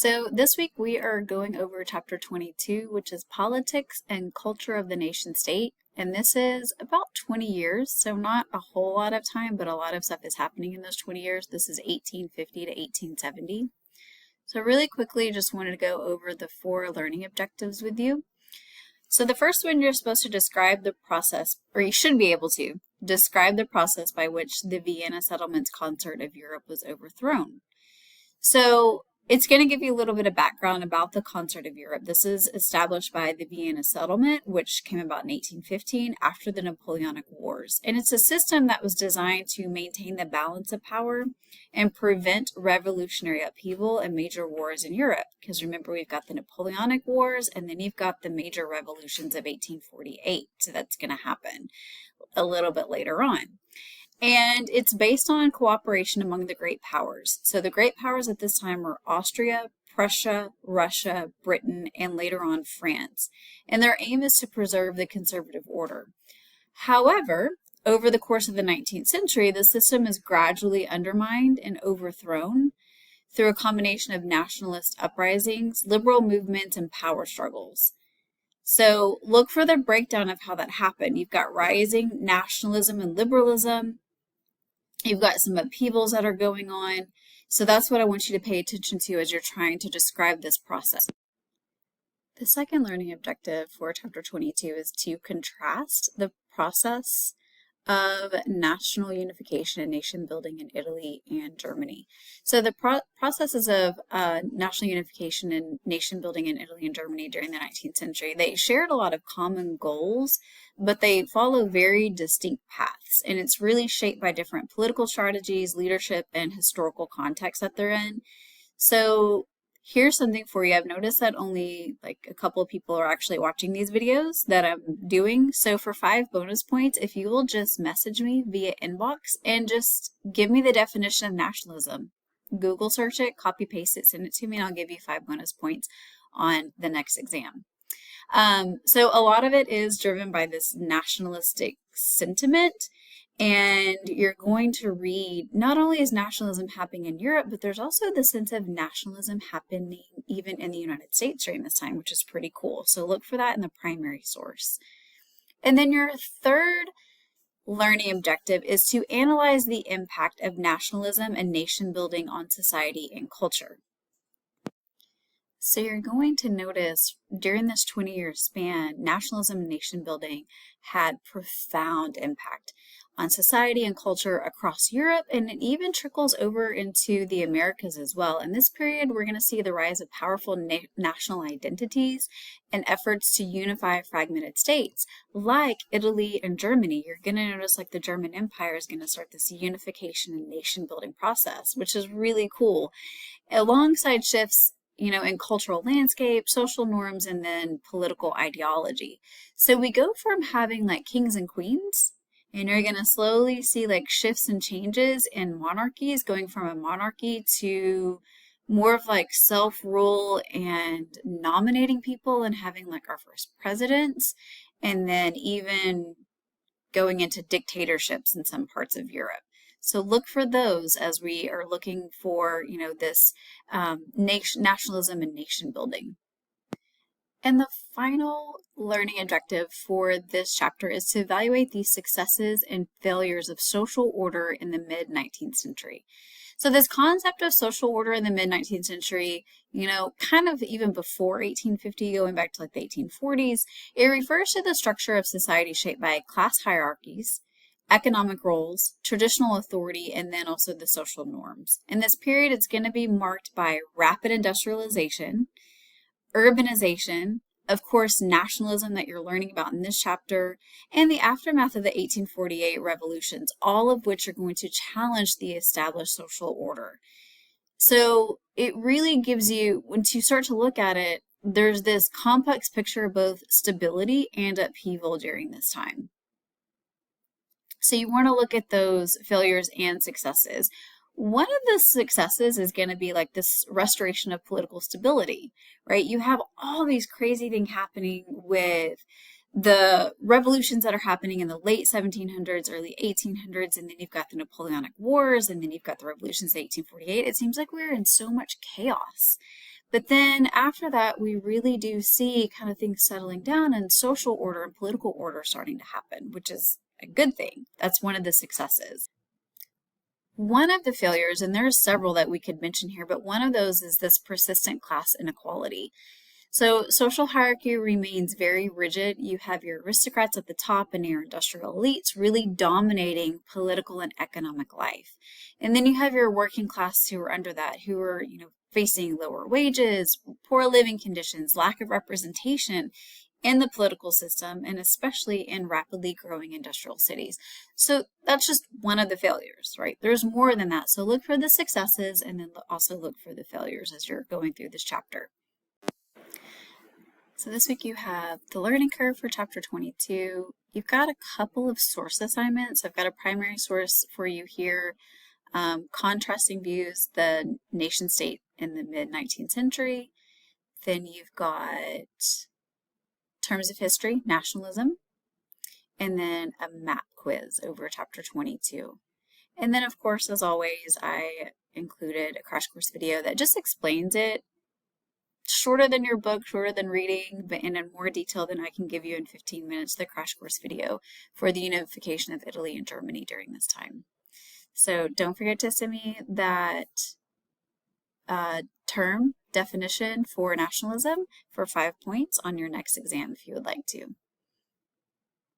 So this week we are going over chapter 22, which is Politics and Culture of the Nation State. And this is about 20 years, so not a whole lot of time, but a lot of stuff is happening in those 20 years. This is 1850 to 1870. So really quickly, just wanted to go over the 4 learning objectives with you. So the first one, you're supposed to describe the process, or you should be able to, describe the process by which the Vienna Settlements Concert of Europe was overthrown. So it's going to give you a little bit of background about the Concert of Europe. This is established by the Vienna Settlement, which came about in 1815 after the Napoleonic Wars. And it's a system that was designed to maintain the balance of power and prevent revolutionary upheaval and major wars in Europe. Because remember, we've got the Napoleonic Wars, and then you've got the major revolutions of 1848. So that's going to happen a little bit later on. And it's based on cooperation among the great powers. So the great powers at this time were Austria, Prussia, Russia, Britain, and later on France. And their aim is to preserve the conservative order. However, over the course of the 19th century, the system is gradually undermined and overthrown through a combination of nationalist uprisings, liberal movements, and power struggles. So look for the breakdown of how that happened. You've got rising nationalism and liberalism. You've got some upheavals that are going on. So that's what I want you to pay attention to as you're trying to describe this process. The second learning objective for chapter 22 is to contrast the process of national unification and nation building in Italy and Germany. So the processes of national unification and nation building in Italy and Germany during the 19th century, they shared a lot of common goals, but they follow very distinct paths. And it's really shaped by different political strategies, leadership, and historical context that they're in. So here's something for you. I've noticed that only like a couple of people are actually watching these videos that I'm doing. So for 5 bonus points, if you will just message me via inbox and just give me the definition of nationalism, Google search it, copy paste it, send it to me, and I'll give you 5 bonus points on the next exam. So a lot of it is driven by this nationalistic sentiment. And you're going to read, not only is nationalism happening in Europe, but there's also the sense of nationalism happening even in the United States during this time, which is pretty cool. So look for that in the primary source. And then your third learning objective is to analyze the impact of nationalism and nation building on society and culture. So you're going to notice during this 20-year span, nationalism and nation building had profound impact on society and culture across Europe, and it even trickles over into the Americas as well. In this period, we're going to see the rise of powerful national identities and efforts to unify fragmented states like Italy and Germany. You're going to notice like the German Empire is going to start this unification and nation building process, which is really cool. Alongside shifts in cultural landscape, social norms, and then political ideology. So we go from having like kings and queens, and you're going to slowly see like shifts and changes in monarchies, going from a monarchy to more of like self-rule and nominating people and having like our first presidents, and then even going into dictatorships in some parts of Europe. So look for those as we are looking for, this nationalism and nation building. And the final learning objective for this chapter is to evaluate the successes and failures of social order in the mid-19th century. So this concept of social order in the mid-19th century, kind of even before 1850, going back to like the 1840s, it refers to the structure of society shaped by class hierarchies, economic roles, traditional authority, and then also the social norms. In this period, it's going to be marked by rapid industrialization, urbanization, of course, nationalism that you're learning about in this chapter, and the aftermath of the 1848 revolutions, all of which are going to challenge the established social order. So it really gives you, once you start to look at it, there's this complex picture of both stability and upheaval during this time. So you want to look at those failures and successes. One of the successes is going to be like this restoration of political stability, right? You have all these crazy things happening with the revolutions that are happening in the late 1700s, early 1800s, and then you've got the Napoleonic Wars, and then you've got the revolutions of 1848. It seems like we're in so much chaos. But then after that, we really do see kind of things settling down and social order and political order starting to happen, which is a good thing. That's one of the successes. One of the failures, and there's several that we could mention here, but one of those is this persistent class inequality. So social hierarchy remains very rigid. You have your aristocrats at the top and your industrial elites really dominating political and economic life. And then you have your working class who are under that, who are, facing lower wages, poor living conditions, lack of representation in the political system, and especially in rapidly growing industrial cities. So that's just one of the failures, right? There's more than that. So look for the successes and then also look for the failures as you're going through this chapter. So this week you have the learning curve for chapter 22. You've got a couple of source assignments. I've got a primary source for you here, contrasting views, the nation state in the mid-19th century. Then you've got terms of history, nationalism, and then a map quiz over chapter 22. And then of course, as always, I included a crash course video that just explains it, shorter than your book, shorter than reading, but in more detail than I can give you in 15 minutes, the crash course video for the unification of Italy and Germany during this time. So don't forget to send me that term definition for nationalism for 5 points on your next exam if you would like to.